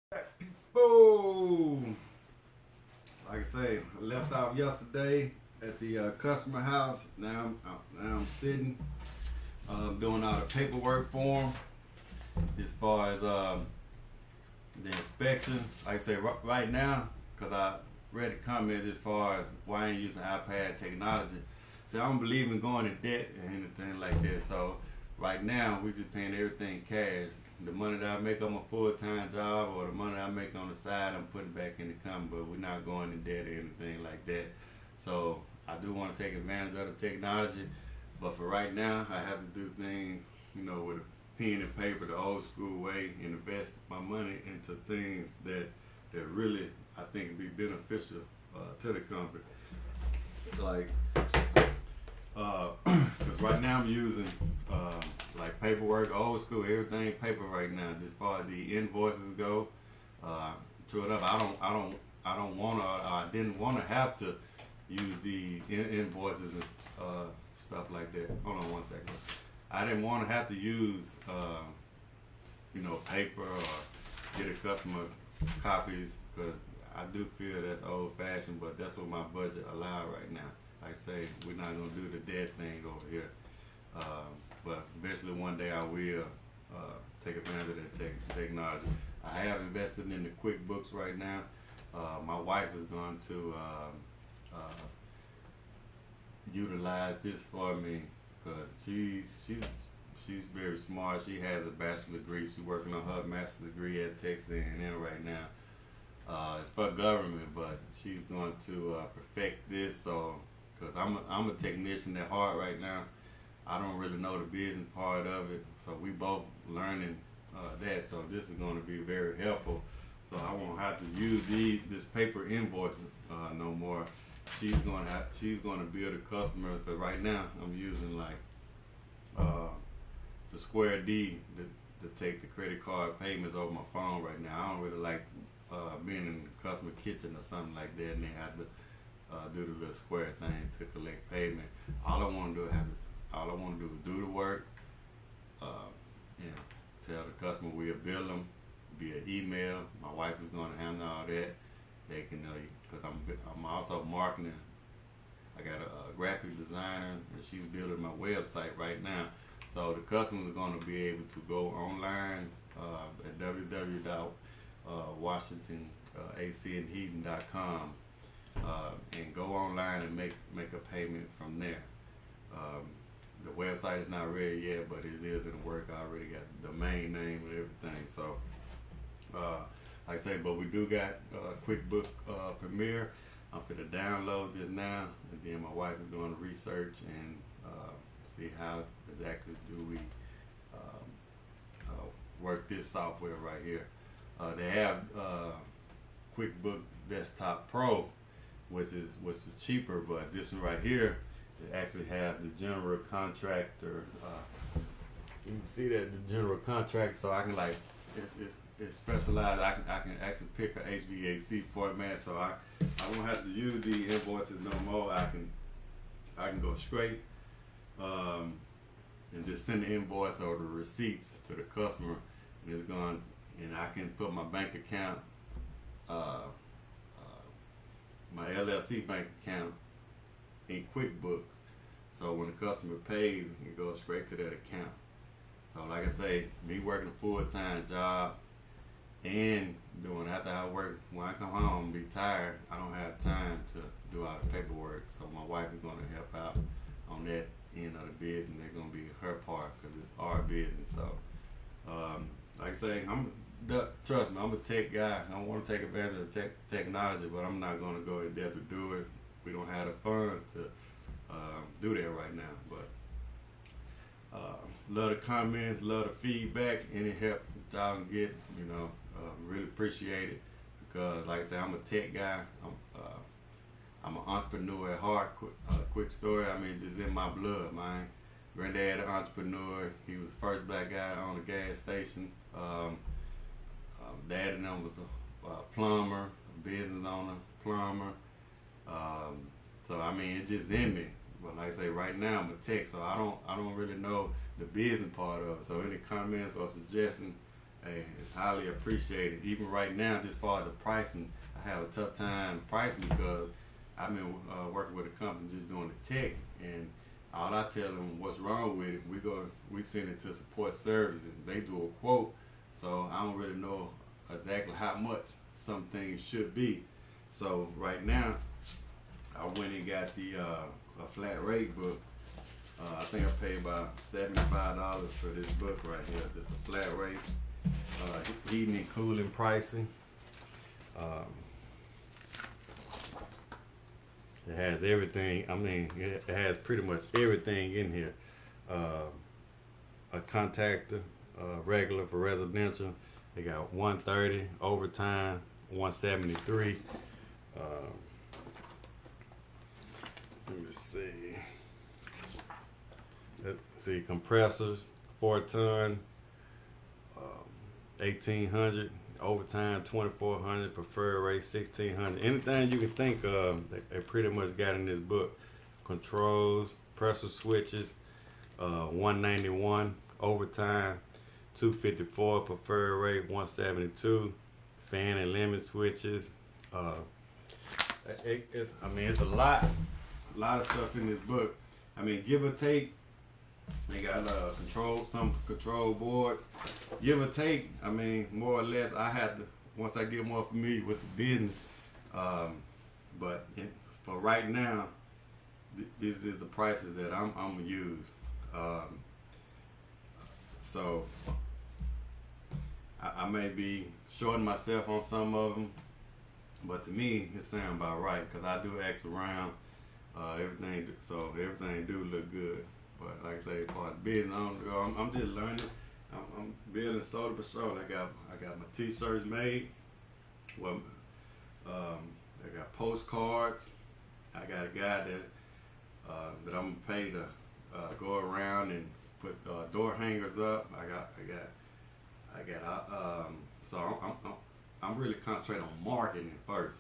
People, like I say, I left off yesterday at the customer house. Now I'm sitting, doing all the paperwork for them as far as the inspection. Like I say, right now, because I read the comments as far as why I ain't using iPad technology. So I don't believe in going in debt and anything like that. So right now, we just paying everything cash. The money that I make on my full-time job or the money I make on the side, I'm putting back in the company, but we're not going in debt or anything like that. So I do want to take advantage of the technology, but for right now, I have to do things, with a pen and paper, the old school way, and invest my money into things that really I think would be beneficial to the company. Like, because right now I'm using like paperwork, old school, everything paper right now. Just far as the invoices go, true enough, I don't want to. I didn't want to have to use the invoices and stuff like that. Hold on one second. I didn't want to have to use, paper or get a customer copies because I do feel that's old-fashioned, but that's what my budget allow right now. Like I say, we're not gonna do the dead thing over here, but eventually one day I will take advantage of that technology. I have invested in the QuickBooks right now. My wife is going to utilize this for me because she's very smart. She has a bachelor's degree. She's working on her master's degree at Texas A&M right now. It's for government, but she's going to perfect this. So, because I'm a technician at heart right now, I don't really know the business part of it. So we both learning that. So this is going to be very helpful. So I won't have to use this paper invoice no more. She's going to build a customer. Because right now I'm using like the Square D to take the credit card payments over my phone right now. I don't really like being in the customer kitchen or something like that, and they have to do the little square thing to collect payment. All I want to do is do the work, tell the customer we'll bill them via email. My wife is going to handle all that. They can, because I'm also marketing. I got a graphic designer, and she's building my website right now. So the customer is going to be able to go online at WWHVACWW and go online and make a payment from there. The website is not ready yet, but it is in the work. I already got the domain name and everything. So, like I say, but we do got QuickBooks Premier. I'm finna download this now, and then my wife is going to research and see how exactly do we work this software right here. They have QuickBooks Desktop Pro, which is cheaper, but this one right here, it actually have the general contractor. You can see that the general contractor, so I can like it's specialized. I can actually pick a HVAC format, so I won't have to use the invoices no more. I can go straight and just send the invoice or the receipts to the customer, and it's going, and I can put my bank account, my LLC bank account in QuickBooks. So when the customer pays, it goes straight to that account. So like I say, me working a full-time job and doing after I work, when I come home, be tired, I don't have time to do all the paperwork. So my wife is going to help out on that end of the business. They're going to be her part because it's our business. So like I say, trust me, I'm a tech guy. I want to take advantage of technology, but I'm not going to go in depth to do it. We don't have the funds to do that right now. But love the comments, love the feedback, any help that y'all can get, really appreciate it. Because like I said, I'm a tech guy. I'm an entrepreneur at heart. Quick story, I mean, just in my blood. My granddad, an entrepreneur. He was the first black guy on a gas station. Dad and them was a plumber, a business owner, plumber. So I mean, it's just in me. But like I say, right now I'm a tech, so I don't really know the business part of it. So any comments or suggestions, hey, it's highly appreciated. Even right now, just far as the pricing, I have a tough time pricing because I've been working with a company just doing the tech, and all I tell them what's wrong with it, we send it to support services. They do a quote, so I don't really know exactly how much some things should be. So right now, I went and got the a flat rate book. I think I paid about $75 for this book right here. Just a flat rate, heating and cooling pricing. It has everything. I mean, it has pretty much everything in here. A contactor, regular for residential. They got 130 overtime, 173. Let me see. Let's see, compressors, 4-ton, 1800. Overtime 2400, preferred rate 1600. Anything you can think of, they pretty much got in this book. Controls, pressure switches, 191. Overtime 254, preferred rate 172. Fan and limit switches. I mean, it's a lot of stuff in this book. I mean, give or take. They got some control boards. Give or take, I mean, more or less, I had to, once I get more familiar with the business, for right now, this is the prices that I'm gonna use. So I may be shorting myself on some of them, but to me, it sounds about right, because I do ask around, everything do look good. But like I say, as far as building, I'm just learning. I'm building slowly but surely. I got my t-shirts made. Well, I got postcards. I got a guy that I'm gonna pay to go around and put door hangers up. So I'm really concentrating on marketing first.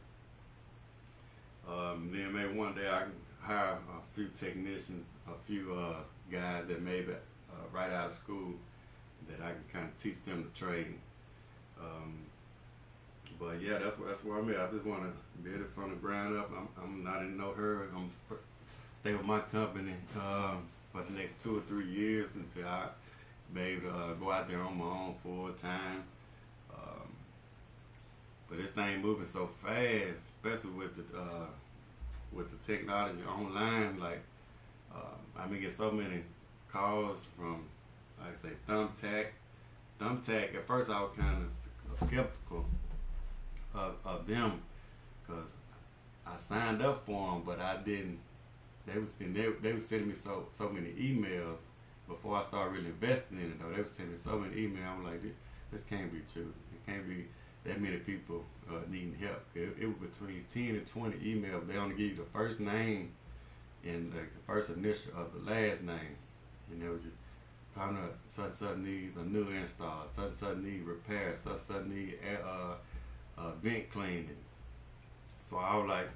Then maybe one day I can hire a few technicians, a few guys that maybe right out of school that I can kind of teach them the trade. But yeah, that's where I'm at. I just want to build it from the ground up. I'm not in no hurry. I'm stay with my company for the next 2 or 3 years until I be able to go out there on my own full time. But this thing moving so fast, especially with the technology online. Like I've been getting so many calls from, like I say, Thumbtack. Thumbtack, at first I was kind of skeptical of them, because I signed up for them, but I didn't. They was sending me so many emails before I started really investing in it. Though they was sending me so many emails, I'm like, this can't be true. It can't be that many people needing help. It was between 10 and 20 emails. They only give you the first name and the first initial of the last name, and it was just probably such needs a new install, such need repair, such need vent cleaning. So I was like,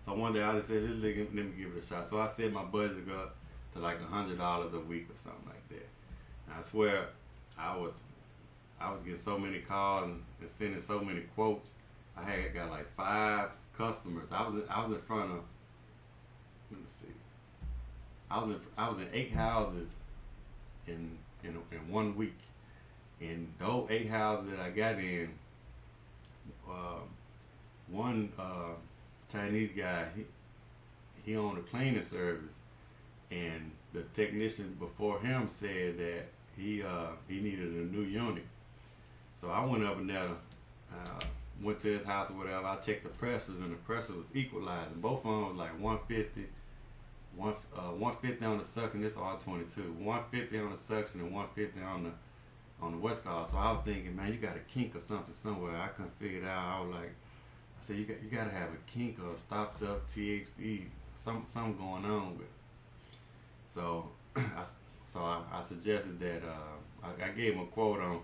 so one day I just said, let me give it a shot. So I set my budget up to like $100 a week or something like that. And I swear I was getting so many calls and sending so many quotes. I got like 5 customers. I was in front of, let me see, I was in 8 houses in 1 week. And those 8 houses that I got in, one Chinese guy, he owned a cleaning service, and the technician before him said that he needed a new unit. So I went up and down, went to his house or whatever. I checked the pressures, and the pressure was equalized. And both of them was like 150, 150 on the suction. This R22, 150 on the suction and 150 on the what's called. So I was thinking, man, you got a kink or something somewhere. I couldn't figure it out. I was like, I said, you got to have a kink or a stopped up THP, something going on with it. So I suggested that I gave him a quote on,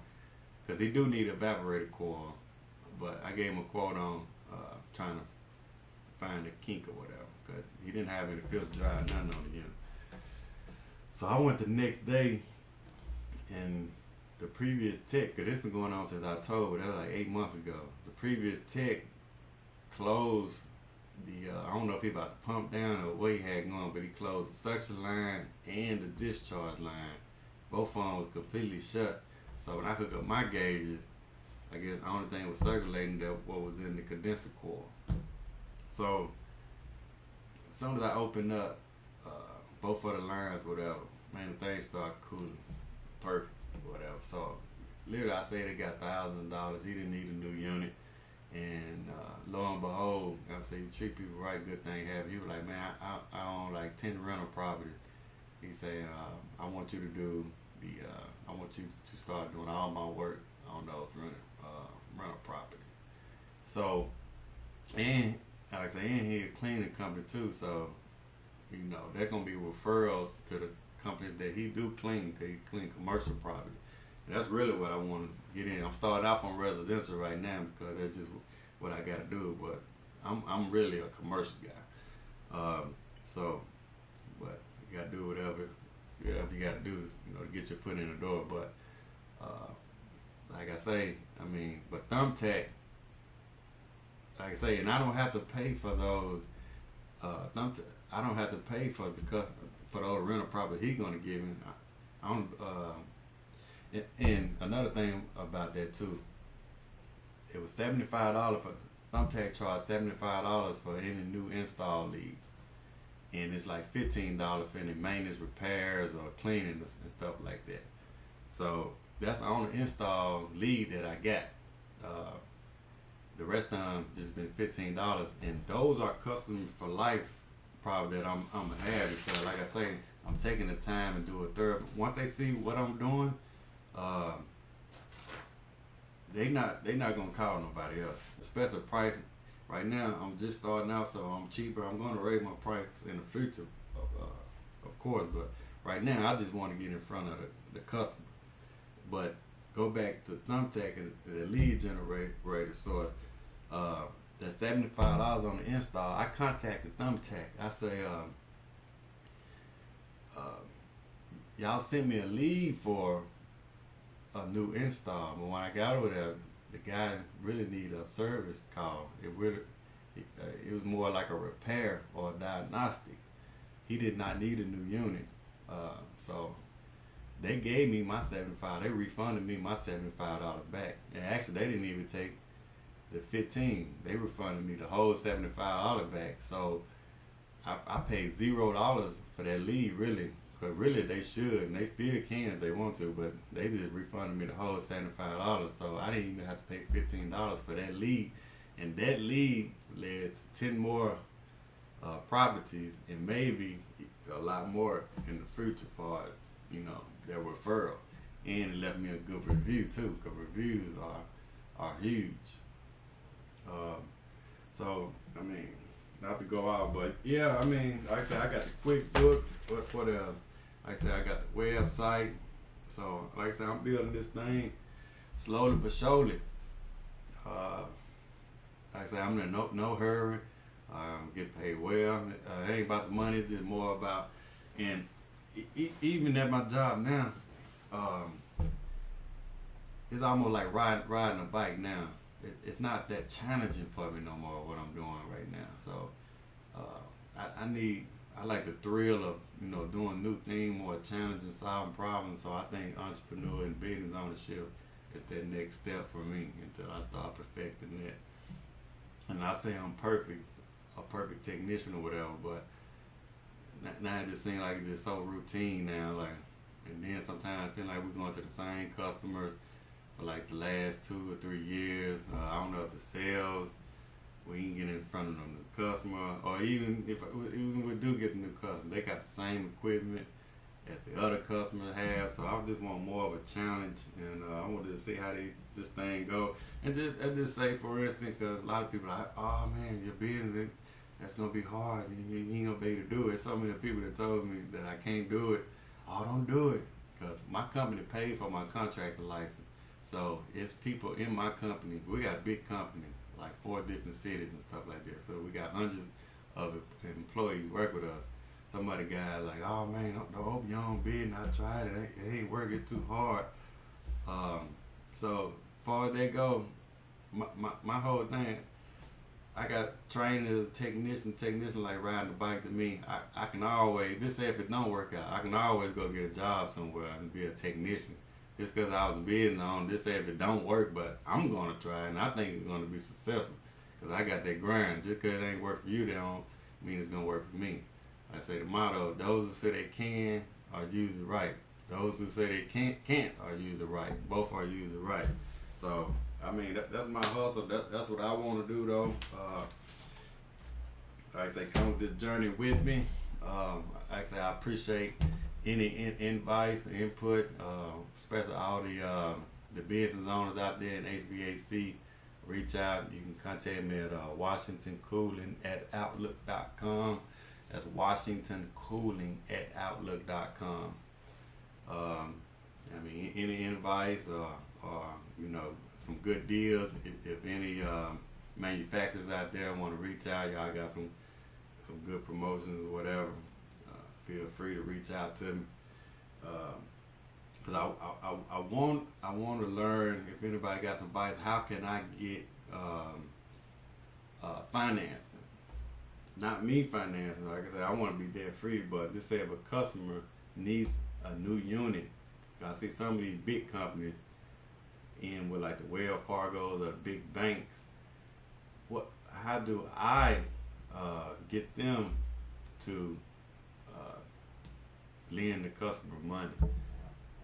because he do need evaporator coil, but I gave him a quote on trying to find a kink or whatever, because he didn't have any filter dry or nothing on the unit. So I went the next day, and the previous tech, because it's been going on since October, that was like 8 months ago. The previous tech closed the, I don't know if he about to pump down or what he had going, but he closed the suction line and the discharge line. Both of them was completely shut. So when I hook up my gauges, I guess the only thing was circulating that what was in the condenser coil. So as soon as I opened up both of the lines, whatever, man, the thing started cooling perfect, whatever. So literally I say they got $1,000. He didn't need a new unit. And lo and behold, I say you treat people right, good thing happen. He was like, man, I own like 10 rental properties. He said, I want you to do the, I want you to start doing all my work on those rental properties. So, and like I say, and he a cleaning company too. So, you know, they're gonna be referrals to the companies that he do clean. He clean commercial property. And that's really what I want to get in. I'm starting off on residential right now because that's just what I got to do. But I'm really a commercial guy. So, but you got to do whatever you got to do, you know, to get your foot in the door. But like I say, I mean, but Thumbtack, like I say, and I don't have to pay for those. I don't have to pay for those rental property he's gonna give me. I don't. And another thing about that too, it was $75 for Thumbtack charged $75 for any new install leads, and it's like $15 for any maintenance, repairs, or cleaning and stuff like that. So that's the only install lead that I got. The rest of them just been $15, and those are customers for life, probably, that I'm gonna have, because like I say, I'm taking the time and do a thorough. Once they see what I'm doing, they not gonna call nobody else. Especially pricing. Right now, I'm just starting out, so I'm cheaper. I'm gonna raise my price in the future, of course. But right now, I just want to get in front of the customer. But go back to Thumbtack and the lead generator. So that $75 on the install, I contacted Thumbtack. I say, y'all sent me a lead for a new install, but when I got over there, the guy really needed a service call. It was more like a repair or a diagnostic. He did not need a new unit, so they gave me my $75. They refunded me my $75 back, and actually they didn't even take the $15. They refunded me the whole $75 back. So I paid $0 for that lead, really. Because really they should, and they still can if they want to, but they just refunded me the whole $75. So I didn't even have to pay $15 for that lead. And that lead led to 10 more properties, and maybe a lot more in the future for, you know, their referral. And it left me a good review too, because reviews are huge. So, I mean, not to go out, but yeah, I mean, like I said, I got the QuickBooks for the, like I said, I got the website. So, like I said, I'm building this thing slowly but surely. Like I said, I'm in no hurry. Get paid well. It ain't about the money, it's just more about, and even at my job now, it's almost like riding a bike now. It's not that challenging for me no more what I'm doing right now. So I like the thrill of, you know, doing new things, more challenging, solving problems. So I think entrepreneur and business ownership is that next step for me until I start perfecting that. And I say I'm perfect, a perfect technician or whatever, but now it just seems like it's just so routine now. Like, and then sometimes it seems like we're going to the same customers for like the last 2 or 3 years. I don't know if the sales, we ain't get in front of them, the customer, or even if we do get the new customer, they got the same equipment as the other customers have. So I just want more of a challenge, and I wanted to see how this thing go. And just say, for instance, because a lot of people are like, oh man, your business, that's gonna be hard. You ain't gonna be able to do it. So many people that told me that I can't do it. Oh, don't do it, because my company paid for my contractor license. So it's people in my company. We got a big company, like 4 different cities and stuff like that. So we got hundreds of employees work with us. Some of the guys like, oh man, don't open your own business. I tried it. It ain't working too hard. So far as they go, my whole thing, I got trained as a technician like riding the bike to me. I can always, just say if it don't work out, I can always go get a job somewhere and be a technician. Just because I was bidding on, just say if it don't work, but I'm going to try and I think it's going to be successful. Because I got that grind. Just because it ain't work for you, that don't mean it's going to work for me. I say the motto, those who say they can are usually right. Those who say they can't are usually right. Both are usually right. So, I mean, that's my hustle. That's what I want to do, though. Like I say, come with this journey with me. Like I say, I appreciate any advice, input, especially all the business owners out there in HVAC. Reach out. You can contact me at WashingtonCooling@outlook.com. That's WashingtonCooling@outlook.com. I mean, any advice or you know, some good deals. If any manufacturers out there want to reach out, y'all got some good promotions or whatever. Feel free to reach out to me. Because I want to learn, if anybody got some advice, how can I get financing? Not me financing, like I said, I want to be debt free, but just say if a customer needs a new unit, I see some of these big companies in with like the Wells Fargos or the big banks. How do I get them to lend the customer money?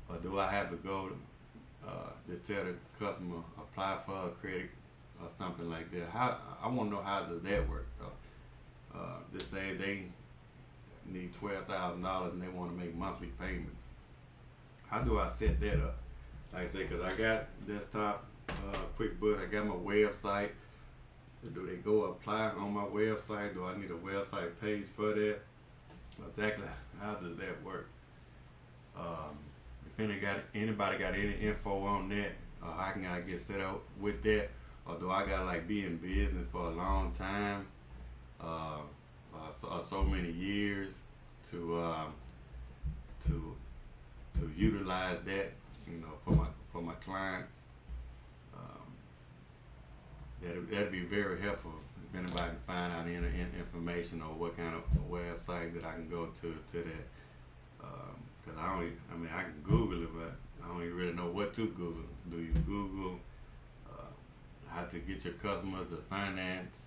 Or do I have to go to tell the customer apply for a credit or something like that? I want to know how does that work though. Just say they need $12,000 and they want to make monthly payments. How do I set that up? Like I said, because I got desktop QuickBooks, I got my website. Do they go apply on my website? Do I need a website page for that? Exactly how does that work? If anybody got any info on that, how can I get set up with that? Or do I gotta like be in business for a long time, so many years to utilize that, you know, for my clients? That'd be very helpful if anybody can find out any information or what kind of website that I can go to that. Because I can Google it, but I don't even really know what to Google. Do you Google how to get your customers to finance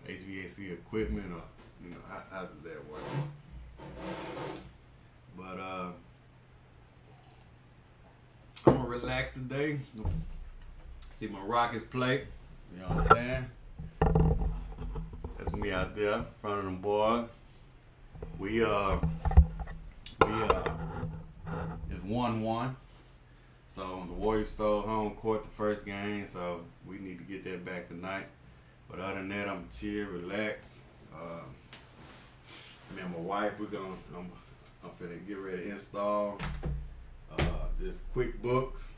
HVAC equipment, or you know, how does that work? But I'm gonna relax today. See my Rockets play. You know what I'm saying? That's me out there in front of them boys. It's 1-1. So the Warriors stole home court the first game, so we need to get that back tonight. But other than that, I'm chill, relax. Me and my wife, I'm finna get ready to install this QuickBooks,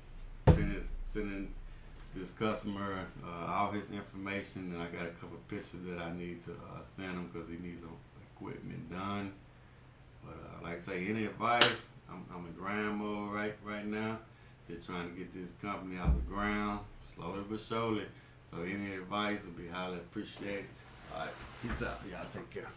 sending this customer all his information, and I got a couple of pictures that I need to send him because he needs some equipment done. But like I say, any advice? I'm in grind mode right now. Just trying to get this company off the ground, slowly but surely. So any advice will be highly appreciated. All right, peace out. Y'all take care.